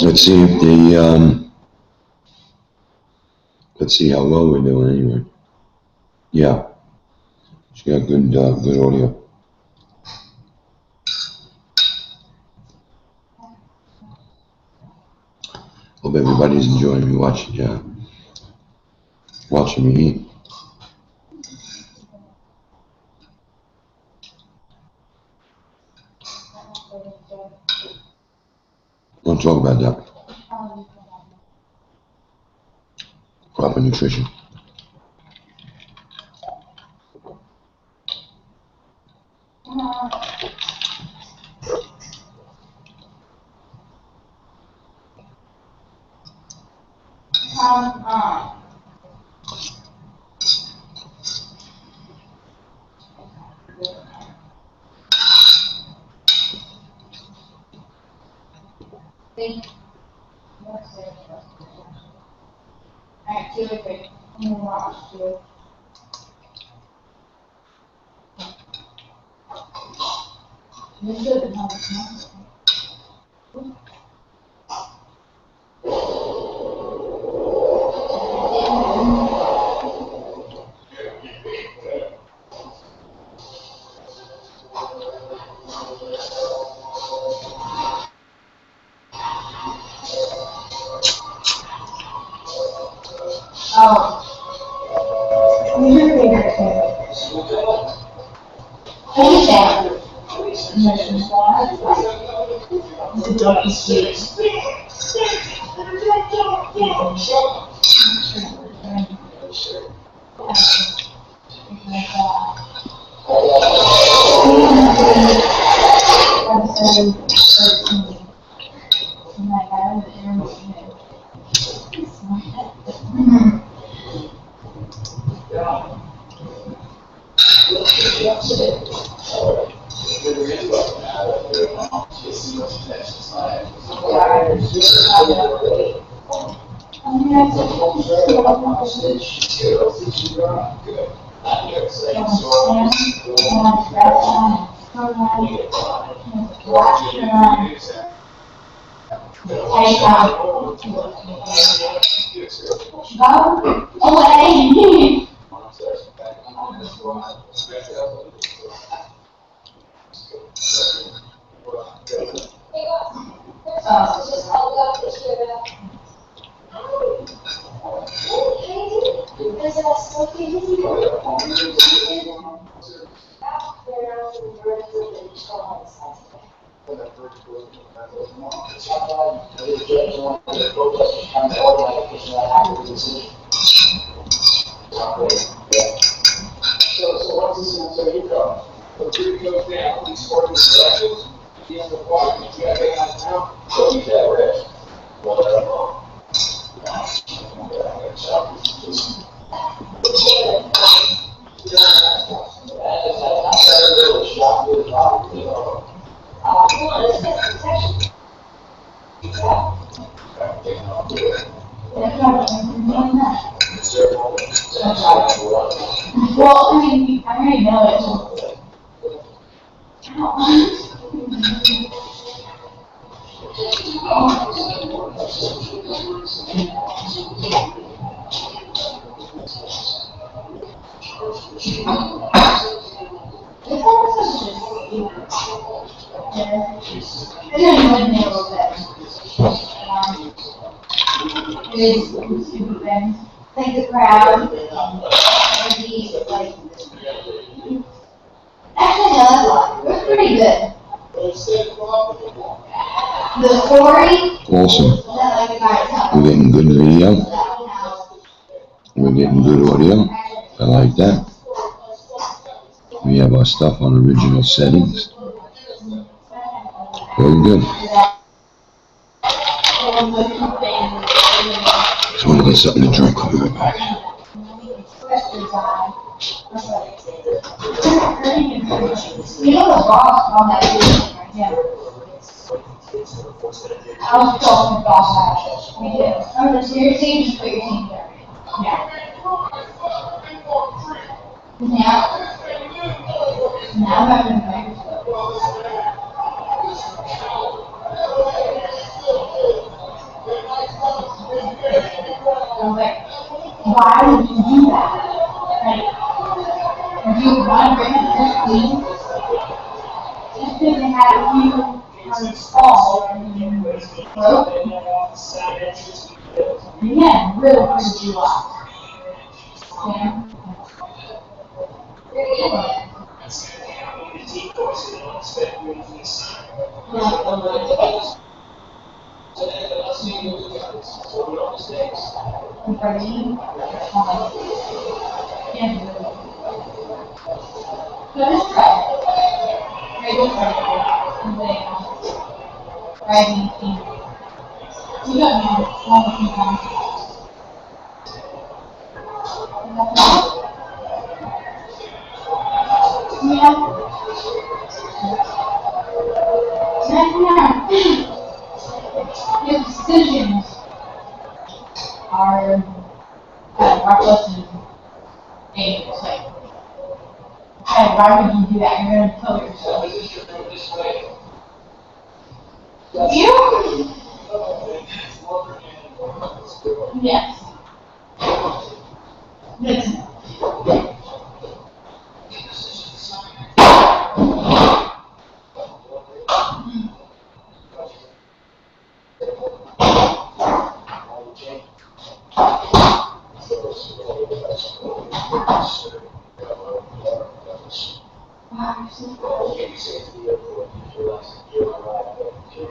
Let's see if the let's see how well we're doing anyway. Yeah, she got good good audio. Hope everybody's enjoying me watching me eat. Don't talk about that. Proper nutrition. Awesome. We're getting good video. We're getting good audio. I like that. We have our stuff on original settings. Very good. Just want to get something to drink. I'll be right back. You know the boss on that video, right? Yeah. I was talking boss action. We did. Oh, that's your team, just put your team there. Yeah. Now I'm having a why would you do that? Like, do you want to bring up this clean? Just because they had a few fall and broke. Again, really pissed you off. Yeah. His decisions are questions dangerous. Like, why would you do that? You're going to kill yourself. You? Yes. Listen.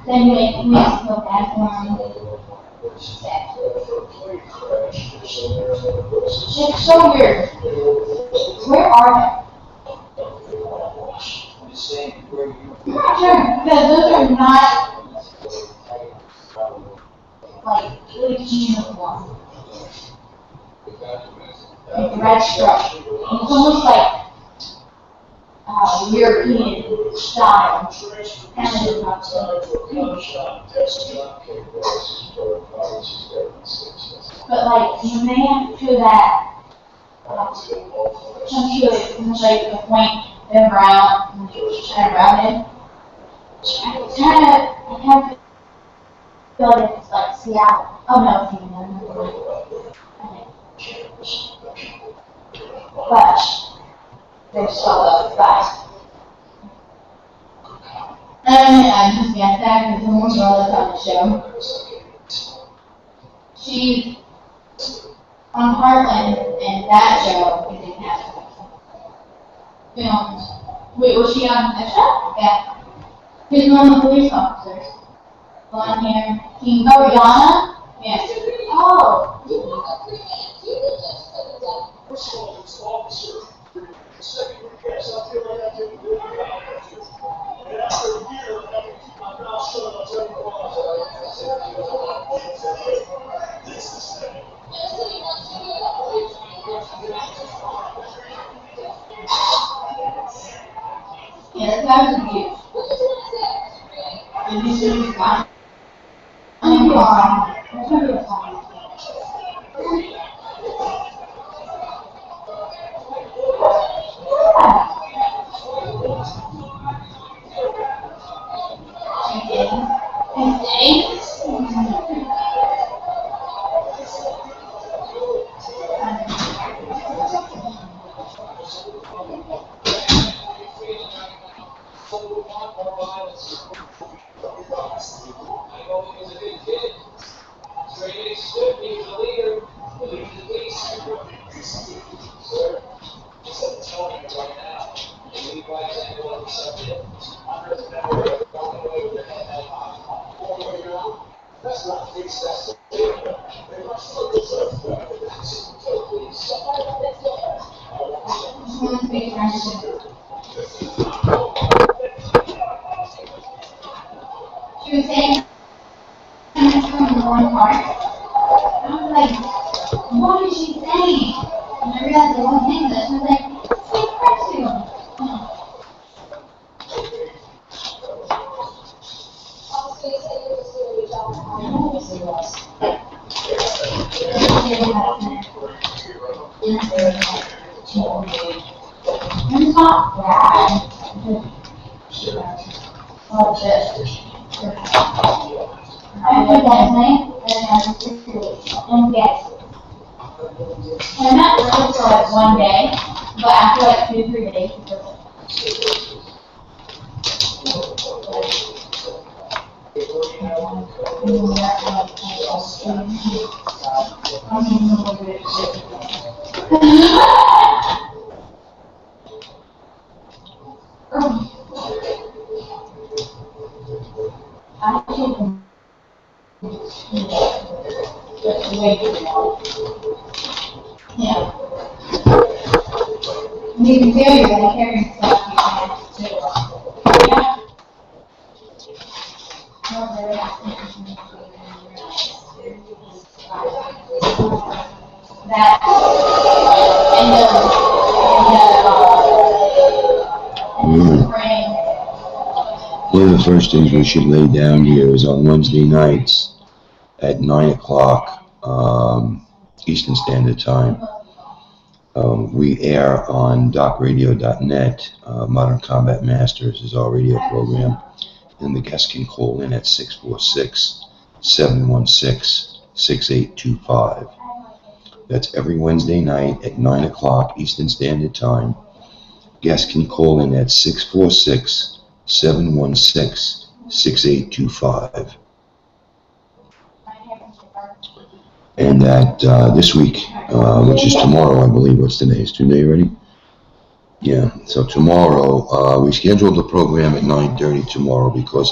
Then you make me feel bad for him. It's so weird. Where are they? I'm not sure, because those are not like police uniform. Like red stripe. It's almost like European style. And it's not so. But like when they enter that some to like the point they're brown and rounded. I kind of feel like it's like Seattle. Oh no, it's even but they're so fast. I just guessed that because the more girl that's on the show. She's on Heartland, and that show is in Nashville. Filmed. Wait, was she on that show? Yeah. She's one of the police officers. Blonde hair. Oh, Yana? Yes. Oh. Yeah, that was cute. And this is fun. I'm going to be fun. It's going to be fun. She was saying, from one part. I was like, what is she saying? And I realized it wasn't English. I was like, say French to him. It's not bad. Oh, shit. I put that name and guess. And that worked for like one day, but after like 2 or 3 days, it was yeah. You can carry it, I carry stuff you can. Yeah. That, and the spring. One of the first things we should lay down here is on Wednesday nights at 9 o'clock Eastern Standard Time. We air on docradio.net. Modern Combat Masters is our radio program, and the guests can call in at 646-716-6825. That's every Wednesday night at 9 o'clock Eastern Standard Time. Guests can call in at 646-716-6825. And that this week, which is tomorrow, I believe. What's today? Is today already? Yeah. So tomorrow, we scheduled the program at 9:30 tomorrow because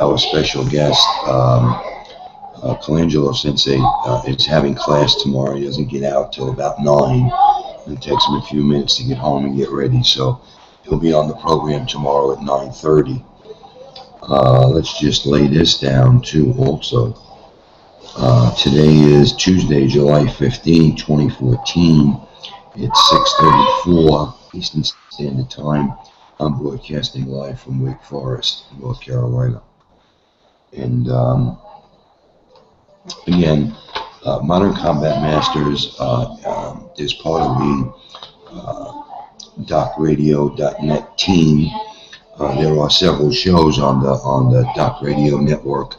our special guest, Colangelo Sensei, is having class tomorrow. He doesn't get out till about 9. It takes him a few minutes to get home and get ready. So he'll be on the program tomorrow at 9:30. Let's just lay this down too also. Today is Tuesday, July 15, 2014. It's 6:34 Eastern Standard Time. I'm broadcasting live from Wake Forest, North Carolina. And again, Modern Combat Masters is part of the docradio.net team. There are several shows on the Doc Radio network.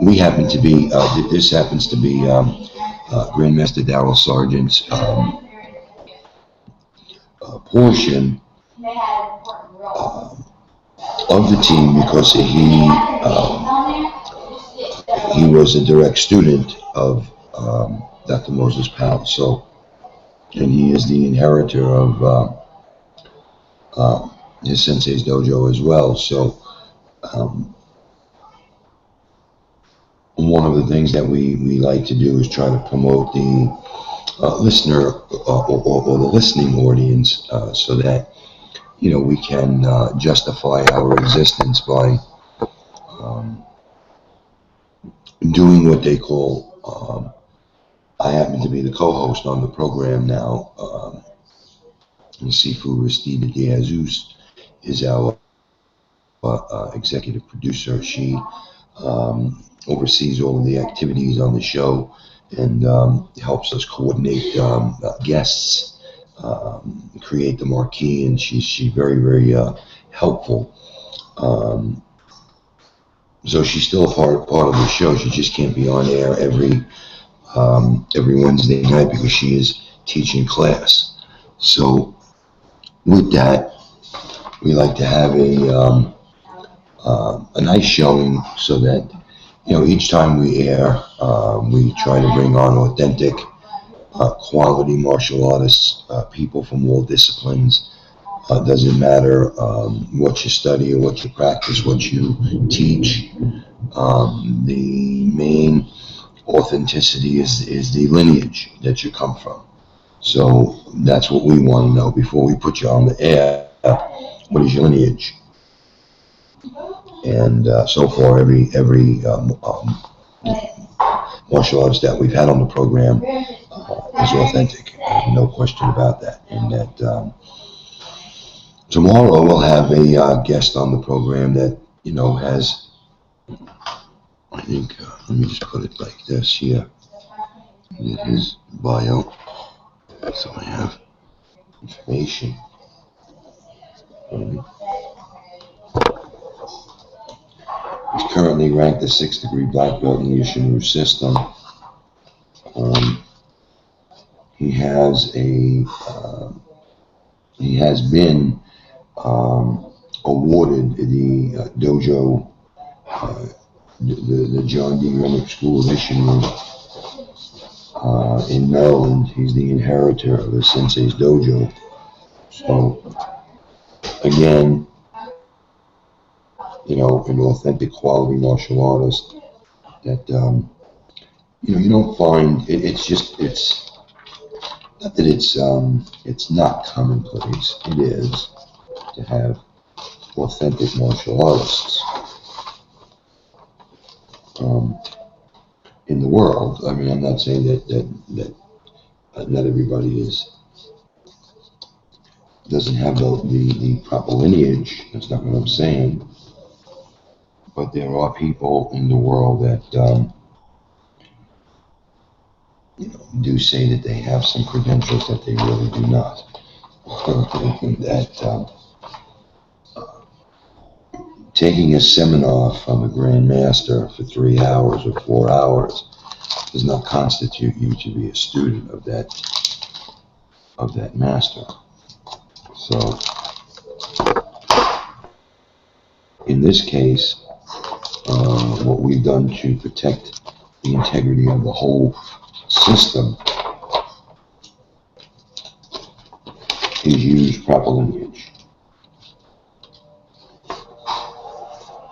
We happen to be, this happens to be Grandmaster Darryl Sargent's portion of the team, because he was a direct student of Dr. Moses Powell. So, and he is the inheritor of his sensei's dojo as well. So, one of the things that we like to do is try to promote the listener or the listening audience, so that, you know, we can justify our existence by doing what they call, I happen to be the co-host on the program now, and Sifu Ristida de Jesus is our executive producer. She oversees all of the activities on the show and helps us coordinate guests, create the marquee, and she's very, very helpful. So she's still a part of the show. She just can't be on air every Wednesday night because she is teaching class. So with that, we like to have a nice showing, so that, you know, each time we air, we try to bring on authentic, quality martial artists, people from all disciplines. Doesn't matter what you study or what you practice, what you teach. The main authenticity is the lineage that you come from. So that's what we want to know before we put you on the air. What is your lineage? And so far, every martial artist that we've had on the program is authentic. No question about that. And that tomorrow we'll have a guest on the program that, you know, has, I think, let me just put it like this here. His bio. So I have information. He's currently ranked a 6th-degree black belt in the Isshin-Ryu system. He has been awarded the dojo, the John D. Rennick School of Isshin-Ryu in Maryland. He's the inheritor of the Sensei's dojo. So again, an authentic quality martial artist that you don't find. It's not that it's not commonplace. It is to have authentic martial artists in the world. I mean, I'm not saying that not everybody doesn't have the proper lineage. That's not what I'm saying. But there are people in the world that do say that they have some credentials that they really do not. That taking a seminar from a Grand Master for 3 hours or 4 hours does not constitute you to be a student of that master. So in this case, what we've done to protect the integrity of the whole system is use proper lineage.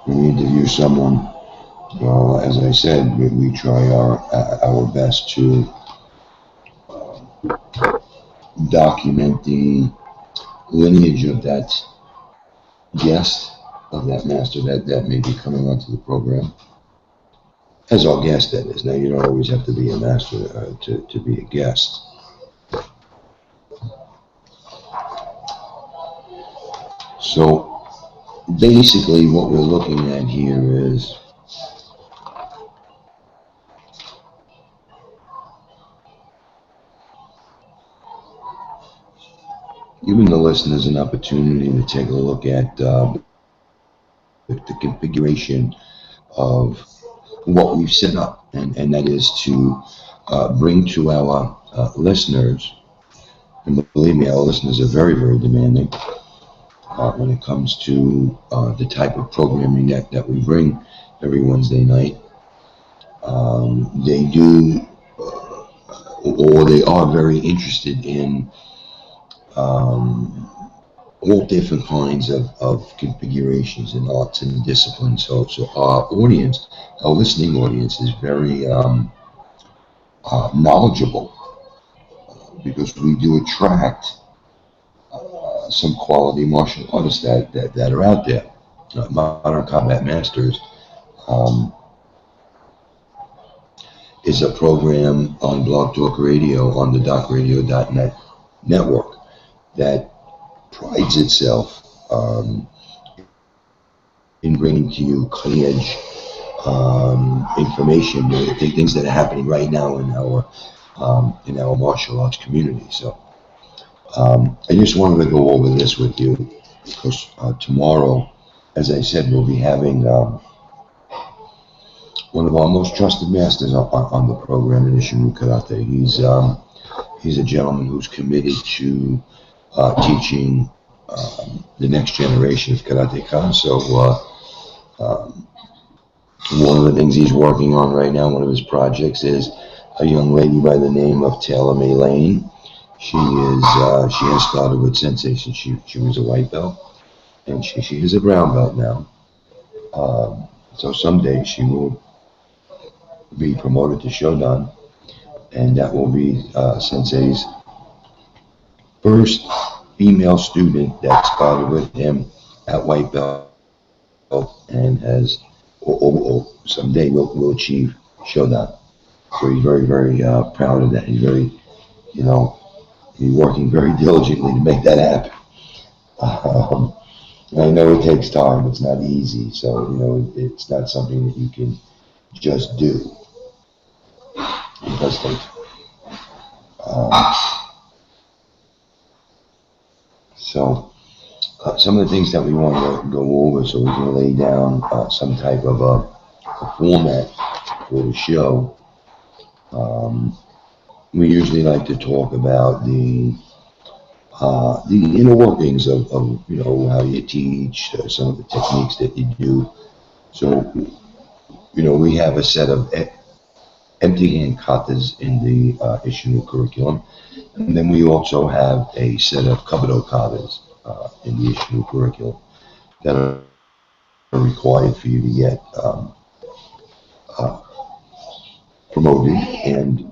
When we interview someone, as I said, we try our best to document the lineage of that guest, of that master that may be coming onto the program. As our guest, that is. Now, you don't always have to be a master to be a guest. So, basically, what we're looking at here is giving the listeners an opportunity to take a look at the configuration of what we've set up, and that is to bring to our listeners, and believe me, our listeners are very, very demanding when it comes to the type of programming that we bring every Wednesday night. They do, or they are very interested in all different kinds of configurations and arts and disciplines. So our audience, our listening audience, is very knowledgeable because we do attract some quality martial artists that are out there. Modern Combat Masters is a program on Blog Talk Radio on the docradio.net network that prides itself in bringing to you cutting-edge information, things that are happening right now in our martial arts community. So I just wanted to go over this with you because tomorrow, as I said, we'll be having one of our most trusted masters on the program in Isshin-Ryu Karate. He's a gentleman who's committed to teaching the next generation of karateka. So one of the things he's working on right now, one of his projects, is a young lady by the name of Taylor May Lane. She has started with Sensei since she was a white belt, and she is a brown belt now. So someday she will be promoted to Shodan, and that will be Sensei's first female student that started with him at white belt and has or someday will achieve Shodan. So he's very, very proud of that. He's very, he's working very diligently to make that happen. I know it takes time. It's not easy. So, it's not something that you can just do. It does take Some of the things that we want to go over so we can lay down some type of a format for the show. We usually like to talk about the inner workings of how you teach, some of the techniques that you do. So we have a set of empty hand katas in the Isshin-Ryu curriculum, and then we also have a set of kabuto katas in the Isshin-Ryu curriculum that are required for you to get uh, promoted, and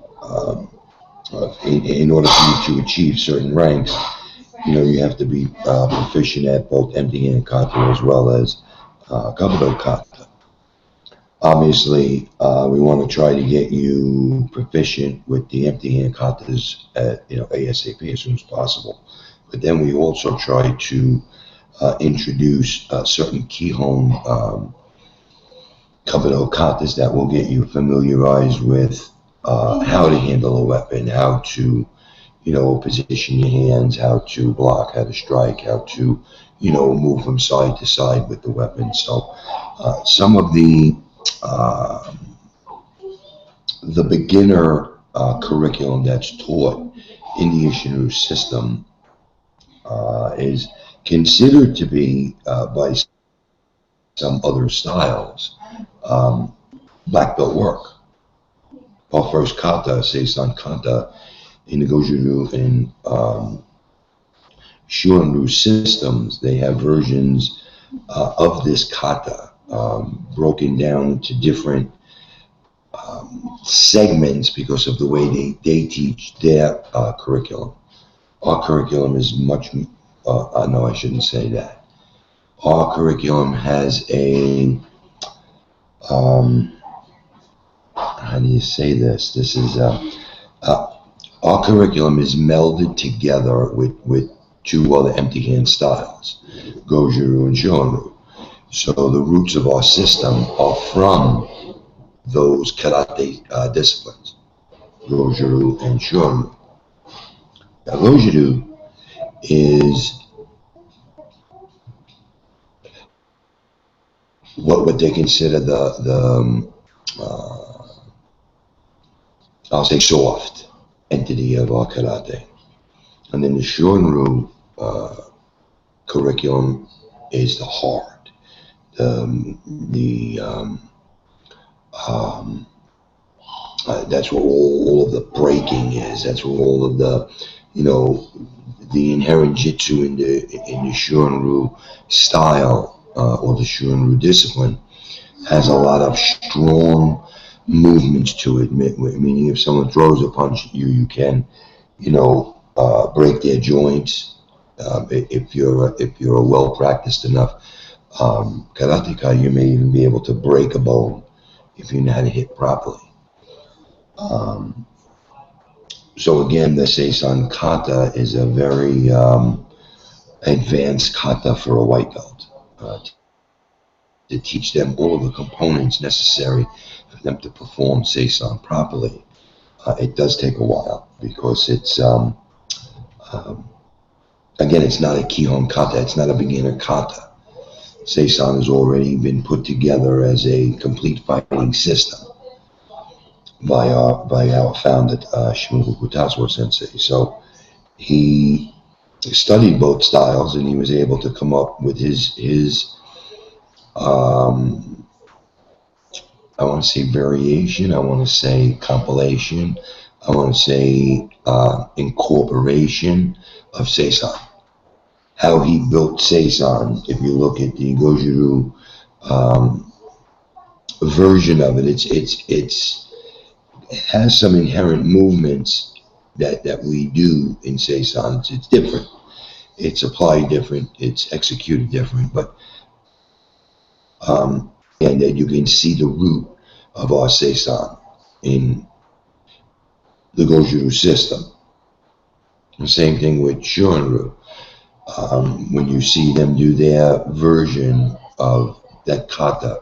in order for you to achieve certain ranks, you have to be proficient at both empty hand kata as well as kabuto kata. Obviously, we want to try to get you proficient with the empty hand katas at ASAP, as soon as possible. But then we also try to introduce certain kihon kabuto katas that will get you familiarized with how to handle a weapon, how to position your hands, how to block, how to strike, how to move from side to side with the weapon. So some of the beginner curriculum that's taught in the Isshin-Ryu system is considered to be by some other styles black belt work. Our first kata, Seisan kata, in the Goju-Ryu and Shorin-Ryu systems, they have versions of this kata broken down into different segments because of the way they teach their curriculum. Our curriculum is much, no, I shouldn't say that. Our curriculum has a, how do you say this? This is, our curriculum is melded together with two other empty hand styles, Goju-Ryu and Shorin-Ryu. So the roots of our system are from those karate disciplines, Goju-Ryu and Shorin-Ryu. Now, Goju-Ryu is what they consider the I'll say soft entity of our karate. And then the Shorin-Ryu curriculum is the hard. That's where all of the breaking is. That's where all of the inherent jitsu in the Shorin-Ryu style or the Shorin-Ryu discipline has a lot of strong movements to it. Meaning, if someone throws a punch at you, you can, break their joints. If you're a well practiced enough karateka, you may even be able to break a bone if you know how to hit properly. So again, the Seisan kata is a very advanced kata for a white belt to teach them all of the components necessary for them to perform Seisan properly. It does take a while because it's again, it's not a kihon kata, it's not a beginner kata. Seisan has already been put together as a complete fighting system by our founder, Shimobu Kutazawa Sensei. So he studied both styles, and he was able to come up with his I want to say variation, I want to say compilation, I want to say incorporation of Seisan. How he built Seisan, if you look at the Goju-Ryu version of it, it has some inherent movements that we do in Seisan. It's different. It's applied different. It's executed different. But and that you can see the root of our Seisan in the Goju-Ryu system. The same thing with Shorin-Ryu. When you see them do their version of that kata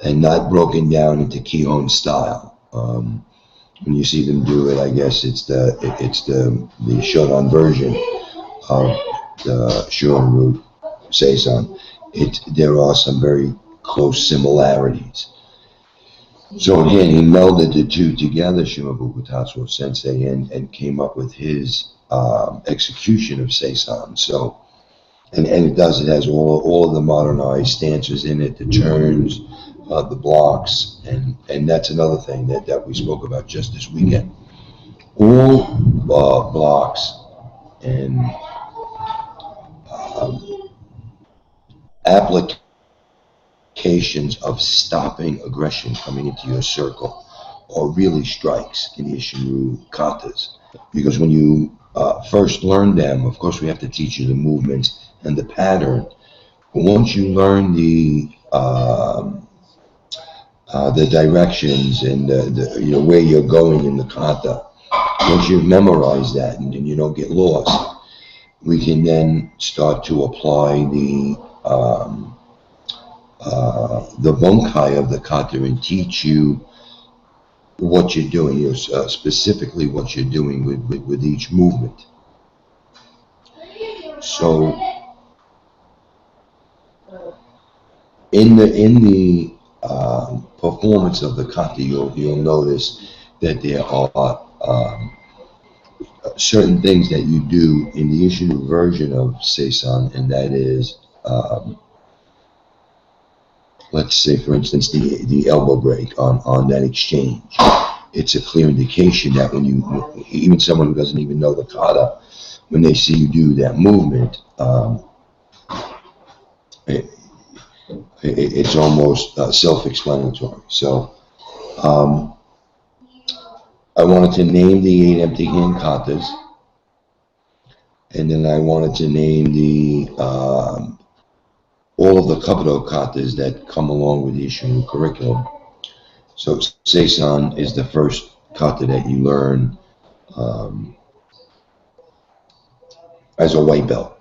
and not broken down into kihon style. When you see them do it, I guess it's the Shodan version of the Shorin-Ryu Seisan, there are some very close similarities. So again, he melded the two together, Shimabuku Tatsuo Sensei, and came up with his execution of Seisan. So, and it has all of the modernized stances in it, the turns, the blocks, and that's another thing that we spoke about just this weekend. All blocks and um, applications of stopping aggression coming into your circle are really strikes in the Isshin-Ryu katas. Because when you first learn them, of course, we have to teach you the movements and the pattern. But once you learn the directions and where you're going in the kata, once you've memorized that and you don't get lost, we can then start to apply the bunkai of the kata and teach you what you're doing, specifically what you're doing with each movement. So in the performance of the kata, you'll notice that there are certain things that you do in the Isshin version of Seisan, and that is, let's say, for instance, the elbow break on that exchange. It's a clear indication that when even someone who doesn't even know the kata, when they see you do that movement, it's almost self-explanatory. So I wanted to name the 8 empty hand katas, and then I wanted to name the all of the kabuto katas that come along with the Isshin curriculum. So Seisan is the first kata that you learn as a white belt.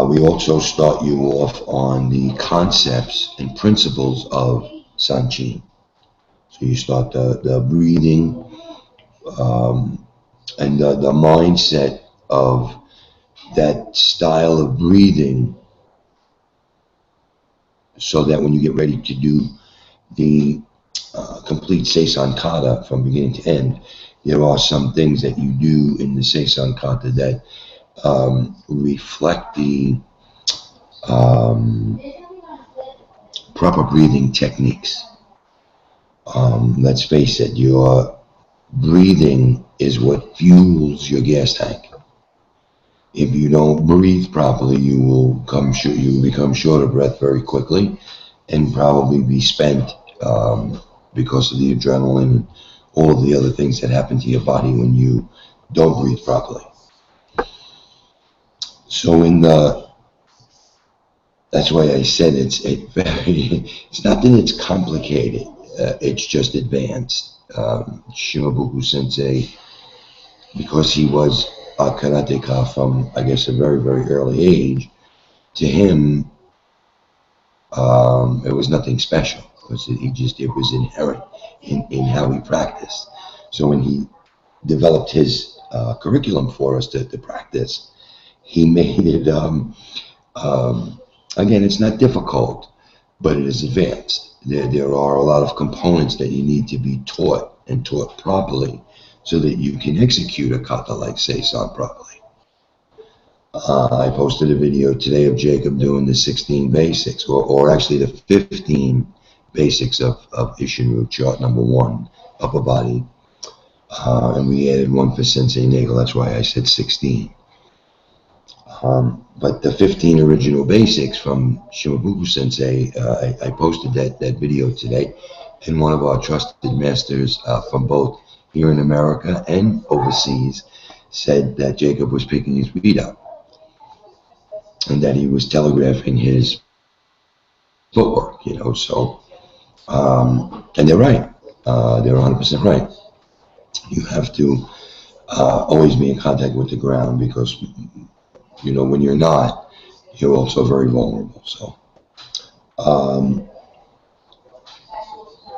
We also start you off on the concepts and principles of Sanchin. So you start the breathing and the mindset of that style of breathing, so that when you get ready to do the complete Seisan kata from beginning to end, there are some things that you do in the Seisan kata that reflect the proper breathing techniques. Let's face it, your breathing is what fuels your gas tank. If you don't breathe properly, you will become short of breath very quickly, and probably be spent because of the adrenaline and all of the other things that happen to your body when you don't breathe properly. So that's why I said it's not that it's complicated, it's just advanced. Shimabuku Sensei, because he was a karateka from, I guess, a very, very early age, to him, it was nothing special, because it was inherent in how he practiced. So when he developed his curriculum for us to practice, he made it, again, it's not difficult, but it is advanced. There are a lot of components that you need to be taught, and taught properly, so that you can execute a kata like Seisan properly. I posted a video today of Jacob doing the 16 basics, or actually the 15 basics of Isshin-Ryu chart number 1, upper body, and we added one for Sensei Nagel. That's why I said 16. But the 15 original basics from Shimabuku Sensei, I posted that video today, and one of our trusted masters from both here in America and overseas said that Jacob was picking his beat up, and that he was telegraphing his footwork, so, and they're right, they're 100% right. You have to always be in contact with the ground, because, when you're not, you're also very vulnerable, so,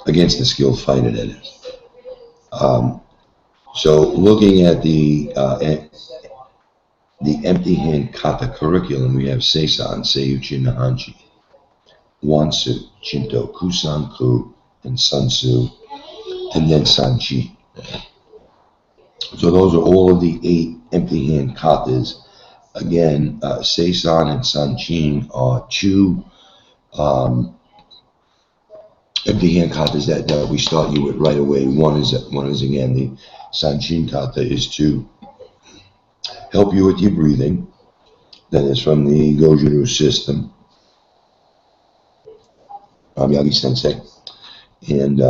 against a skilled fighter, that is. So looking at the the empty hand kata curriculum, we have Seisan, Seiyuchi Nahanchi, Wansu, Shinto, Kusanku, and Sunsu, and then Sanchi. So those are all of the 8 empty hand katas. Again, Seisan and Sanchin are 2 empty hand katas that we start you with right away. One is again the Sanchin kata is to help you with your breathing. That is from the Goju-Ryu system, Miyagi Sensei. And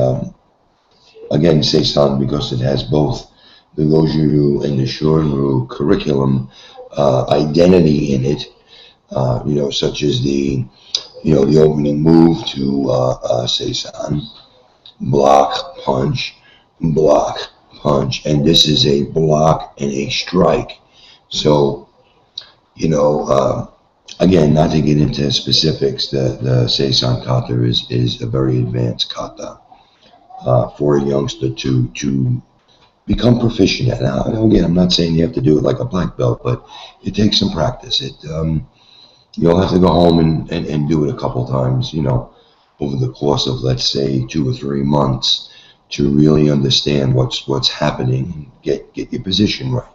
again, Seisan, because it has both the Goju-Ryu and the Shorin-Ryu curriculum identity in it, such as the opening move to Seisan, block, punch, and this is a block and a strike. So, again, not to get into specifics, the Seisan kata is a very advanced kata for a youngster to become proficient at. Now, again, I'm not saying you have to do it like a black belt, but it takes some practice. You'll have to go home and do it a couple times, over the course of, let's say, 2 or 3 months to really understand what's happening, get your position right,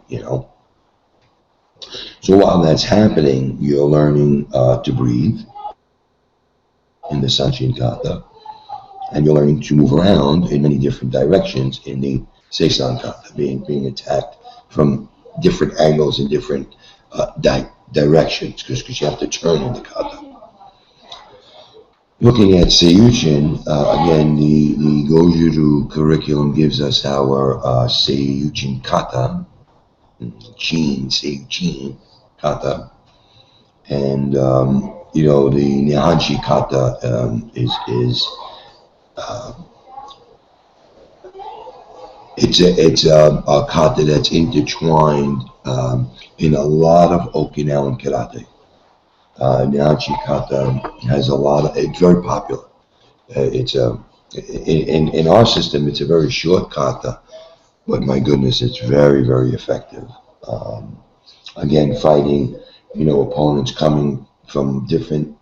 So while that's happening, you're learning to breathe in the Sanchin kata, and you're learning to move around in many different directions in the Seisan kata, being attacked from different angles and different directions, because you have to turn in the kata. Looking at Seiyuchin, again, the Goju-Ryu curriculum gives us our Seiyuchin kata, Seiyuchin kata, and the Nihonshi kata it's a kata that's intertwined in a lot of Okinawan karate. Nihonshi kata has a lot of. It's very popular. In our system, it's a very short kata, but my goodness, it's very, very effective. Again, fighting, opponents coming from different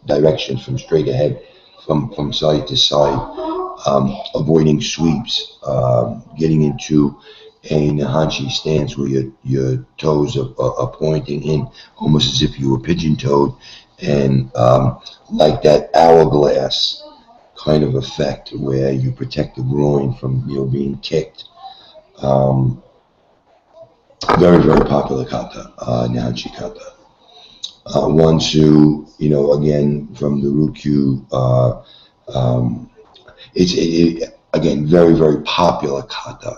directions, from straight ahead, from side to side, avoiding sweeps, getting into a Nihonshi stance where your toes are pointing in, almost as if you were pigeon-toed, and like that hourglass kind of effect where you protect the groin from being kicked. Very, very popular kata, Nihonshi kata. Wansu, again from the Ryukyu, again, very, very popular kata.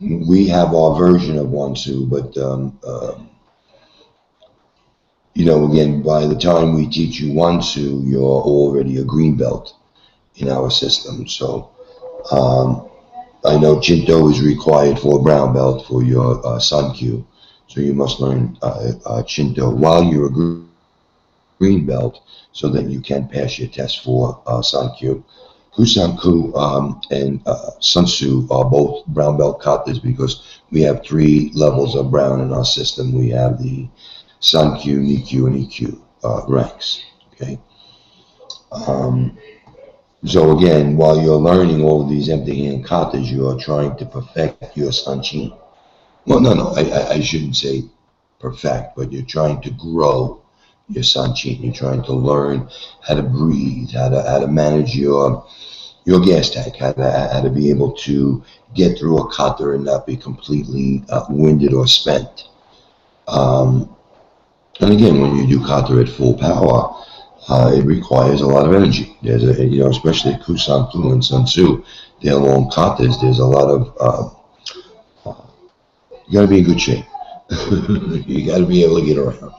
We have our version of Wansu, but again, by the time we teach you Wansu, you're already a green belt in our system. So I know Shinto is required for a brown belt for your Sankyu, so you must learn Shinto while you're a green belt, so that you can pass your test for Sankyu. Kusanku and Sunsu are both brown belt katas because we have 3 levels of brown in our system. We have the Sankyu, Nikyu, and EQ ranks. Okay. So again, while you're learning all of these empty hand katas, you are trying to perfect your Sanchin. Well, no, I shouldn't say perfect, but you're trying to grow your Sanchin. You're trying to learn how to breathe, how to manage your gas tank, how to be able to get through a kata and not be completely winded or spent. And again, when you do kata at full power, it requires a lot of energy. There's especially Kusanku and Sunsu, they're long katas. There's a lot of you got to be in good shape. You got to be able to get around.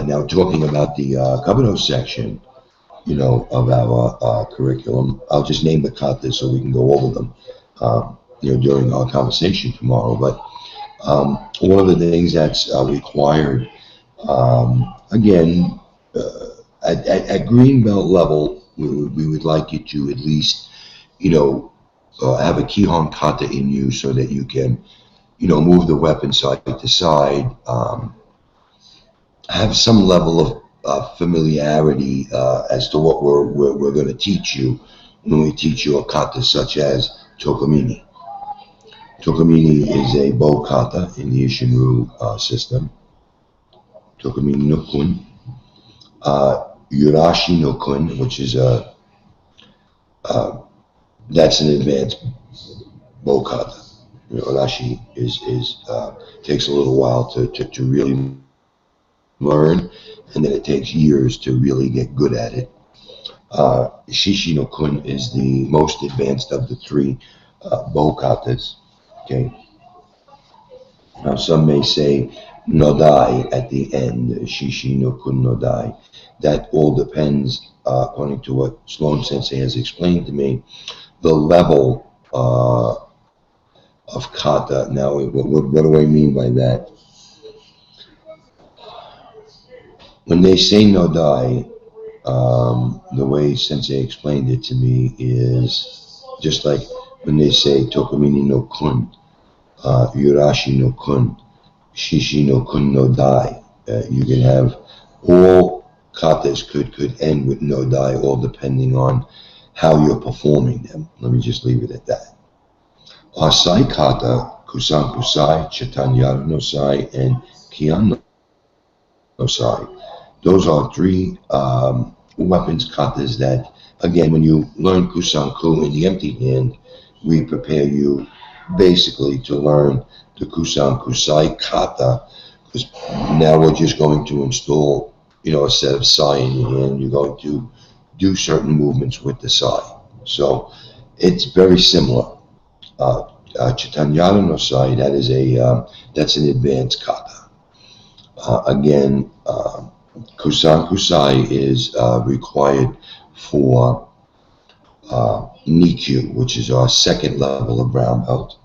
Now talking about the Kabuto section, of our curriculum, I'll just name the katas so we can go over them, during our conversation tomorrow. But one of the things that's required, again, at green belt level, we would like you to at least, have a Kihon kata in you so that you can, move the weapon side to side, have some level of familiarity as to what we're going to teach you when we teach you a kata such as Tokomini. Tokomini is a bow kata in the Isshin-Ryu system. Tokomini no kun. Yurashi no kun, which is that's an advanced bow kata. Yurashi takes a little while to really learn, and then it takes years to really get good at it. Shishi no kun is the most advanced of the three bow katas. Okay. Now some may say nodai at the end, shishi no kun nodai. That all depends, according to what Sloan Sensei has explained to me, the level of kata. Now, what do I mean by that? When they say nodai, the way Sensei explained it to me is just like when they say Tokomini no kun, Yurashi no kun, Shishi no kun no dai. You can have all katas could end with no dai, all depending on how you're performing them. Let me just leave it at that. Sai kata, Kusan kusai, Chitanyara no sai, and Kian no sai. Those are three weapons katas that, again, when you learn Kusanku in the empty hand, we prepare you basically to learn the Kusan-Kusai kata, because now we're just going to install, a set of sai in your hand. You're going to do certain movements with the sai. So it's very similar. Chitanyara no sai, that's an advanced kata. Again, Kusan-Kusai is required for Nikyu, which is our second level of brown belt,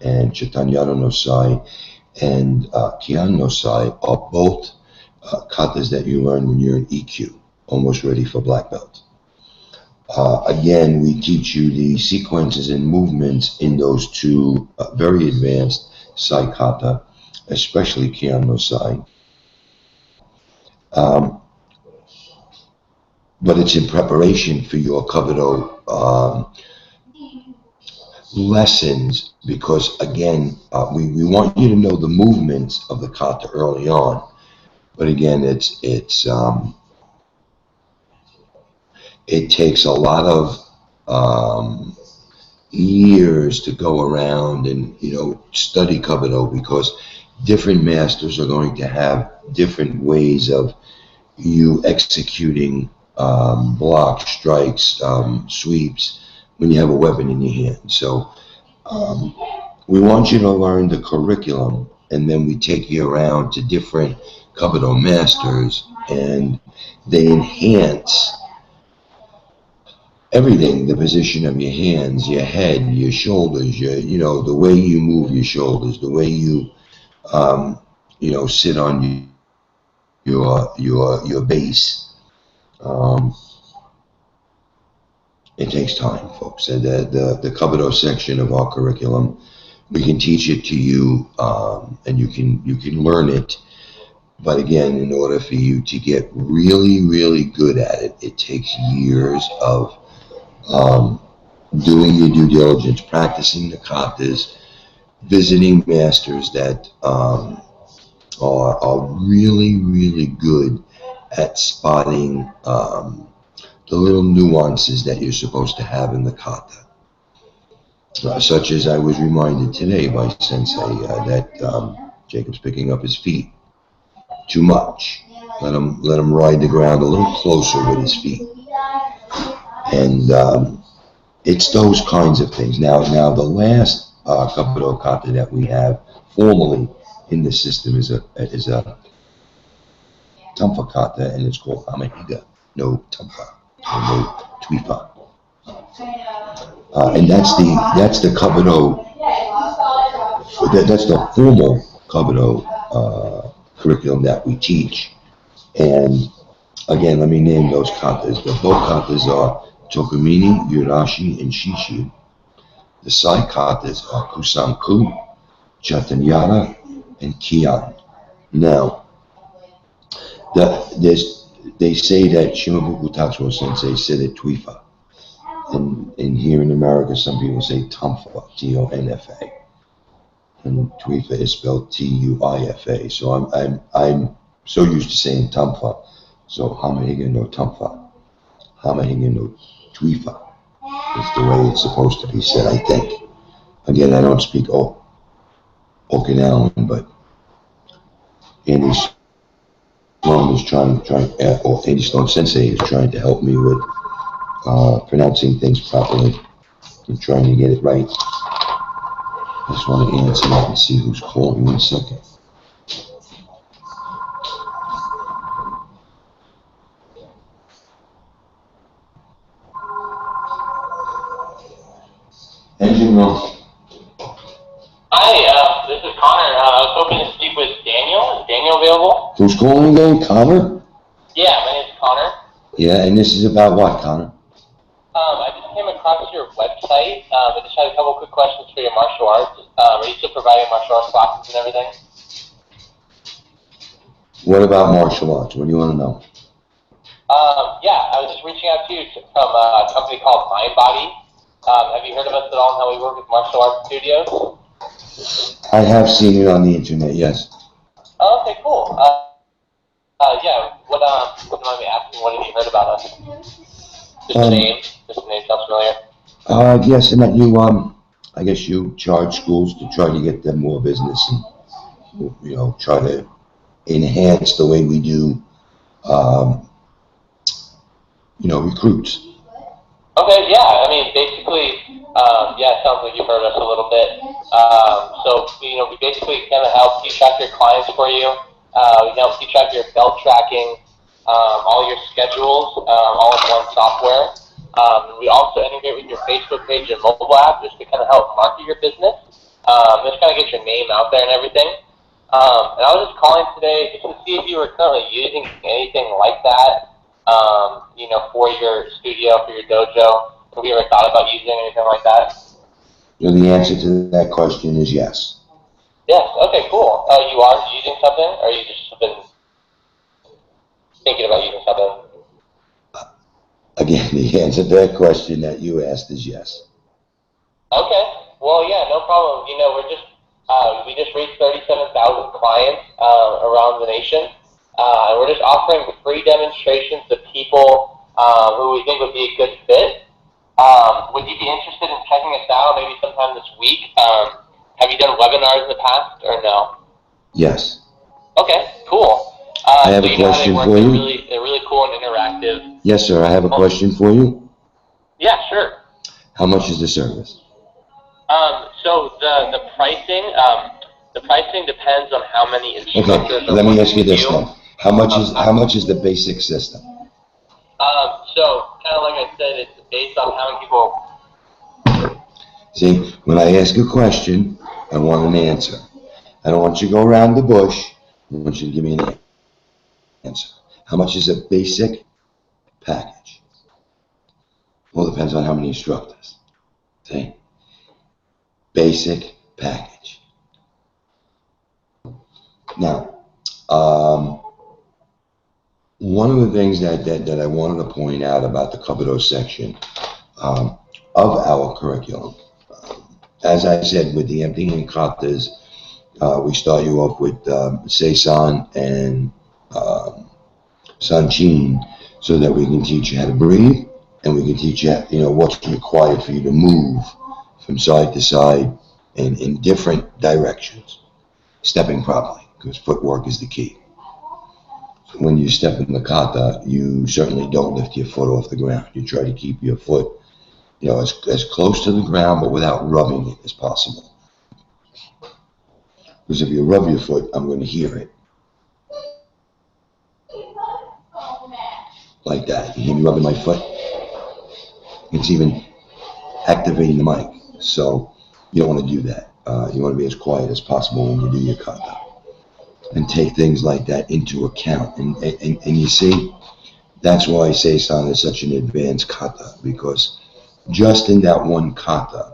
and Chitanyara no sai and Kian no sai are both katas that you learn when you're in EQ, almost ready for black belt. Again, we teach you the sequences and movements in those two very advanced sai kata, especially Kian no sai. But it's in preparation for your Kabuto lessons, because again, we want you to know the movements of the kata early on. But again, it takes a lot of years to go around and study Kabuto, because different masters are going to have different ways of you executing blocks, strikes, sweeps when you have a weapon in your hand. So we want you to learn the curriculum, and then we take you around to different Kabuto masters, and they enhance everything: the position of your hands, your head, your shoulders, the way you move your shoulders, the way you sit on your base. It takes time, folks. The Kabuto section of our curriculum, we can teach it to you, and you can learn it. But again, in order for you to get really, really good at it, it takes years of doing your due diligence, practicing the katas, visiting masters that are really, really good at spotting the little nuances that you're supposed to have in the kata. Such as I was reminded today by Sensei that Jacob's picking up his feet too much. Let him ride the ground a little closer with his feet. And it's those kinds of things. Now the last Kabuto kata that we have formally in the system is a Tumfa kata, and it's called Amahiga no Tumfa, no Tuifa. And that's the Kabuto, that's the formal Kabuto curriculum that we teach. And again, let me name those katas. The bow katas are Tokomini, Yurashi, and Shishi. The side katas are Kusanku, Chatanyana, and Kian. Now, they say that Shimabuku Tatsuo Sensei said it Tuifa. And here in America, some people say Tonfa, Tonfa. And Tuifa is spelled Tuifa. So I'm so used to saying Tonfa. So Hamahiga no Tonfa. Hamahiga no Tuifa is the way it's supposed to be said, I think. Again, I don't speak Okinawan, but Andy Sloan is or Andy Sloan Sensei is trying to help me with pronouncing things properly and trying to get it right. I just want to answer that and see who's calling. 1 second. Engine room. Hi, this is Connor. I was hoping to speak with Daniel. Is Daniel available? Who's calling again? Connor? Yeah, my name's Connor. Yeah, and this is about what, Connor? I just came across your website. I just had a couple quick questions for your martial arts. Are you still providing martial arts classes and everything? What about martial arts? What do you want to know? Yeah, I was just reaching out to you from a company called Mind Body. Have you heard of us at all and how we work with martial arts studios? I have seen it on the internet, yes. Oh, okay, cool. Yeah, what mind me asking, what have you heard about us? Just the name sounds familiar. Yes, and that you, I guess you charge schools to try to get them more business and, try to enhance the way we do, recruits. Okay, yeah, I mean, basically, yeah, it sounds like you've heard us a little bit. So, we basically kind of help keep track your clients for you. We can help keep track your belt tracking, all your schedules, all in one software. We also integrate with your Facebook page and mobile app just to kind of help market your business. Just kind of get your name out there and everything. And I was just calling today just to see if you were currently using anything like that, for your studio, for your dojo. Have you ever thought about using anything like that? So the answer to that question is yes. Yes, okay, cool. You are using something, or you just been thinking about using something? Again, the answer to that question that you asked is yes. Okay, well, yeah, no problem. We just reached 37,000 clients around the nation. And we're just offering free demonstrations to people who we think would be a good fit. Would you be interested in checking us out maybe sometime this week? Have you done webinars in the past or no? Yes. Okay, cool. I have a question for you. They're really cool and interactive. Yes, sir. I have a question for you. Yeah, sure. How much is the service? So the pricing depends on how many instructors. Okay, let me ask you this then. How much is the basic system? So kind of like I said, it's based on how many people. See, when I ask a question, I want an answer. I don't want you to go around the bush. I want you to give me an answer. How much is a basic package? Well, it depends on how many instructors. See? Basic package. Now, one of the things that I wanted to point out about the Kabuto section of our curriculum, as I said, with the empty hand katas, we start you off with Seisan and Sanchin, so that we can teach you how to breathe, and we can teach you, what's required for you to move from side to side and in different directions, stepping properly, because footwork is the key. When you step in the kata, you certainly don't lift your foot off the ground. You try to keep your foot, as close to the ground, but without rubbing it as possible. Because if you rub your foot, I'm going to hear it. Like that. You hear me rubbing my foot? It's even activating the mic. So you don't want to do that. You want to be as quiet as possible when you do your kata. And take things like that into account. And you see, that's why Seisan is such an advanced kata, because just in that one kata,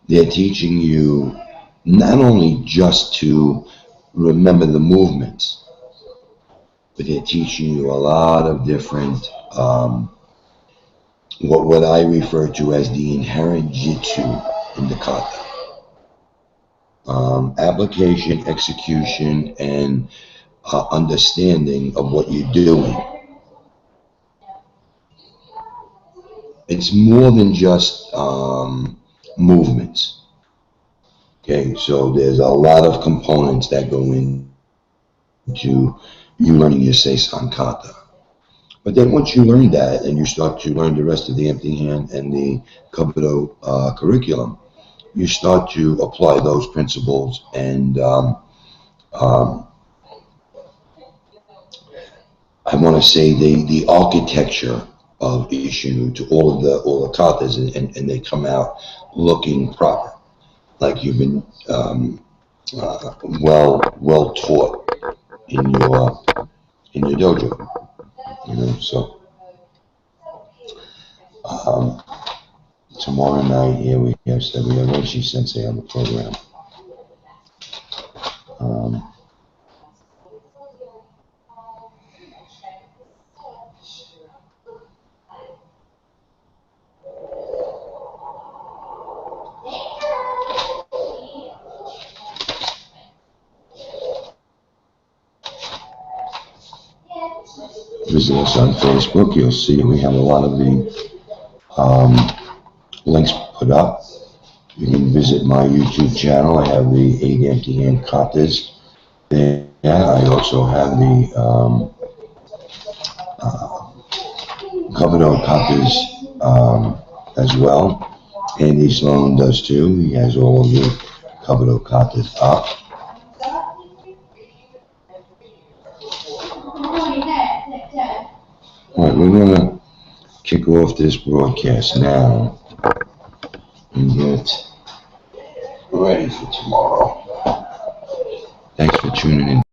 they're teaching you not only just to remember the movements, but they're teaching you a lot of different, what I refer to as the inherent jitsu in the kata. Application, execution, and understanding of what you're doing. It's more than just movements. Okay, so there's a lot of components that go into you learning your Seisan kata. But then once you learn that and you start to learn the rest of the empty hand and the Kobudo curriculum, you start to apply those principles and I want to say the architecture of Isshin-Ryu to all the katas, and they come out looking proper, like you've been well taught in your dojo, you know. So tomorrow night, yeah, we have Reishi Sensei on the program. Visit us on Facebook. You'll see we have a lot of the links put up. You can visit my YouTube channel. I have the 8 empty hand katas there. I also have the Kobudo katas as well. Andy Sloan does too. He has all of the Kobudo katas up. All right, we're going to kick off this broadcast now and get ready for tomorrow. Thanks for tuning in.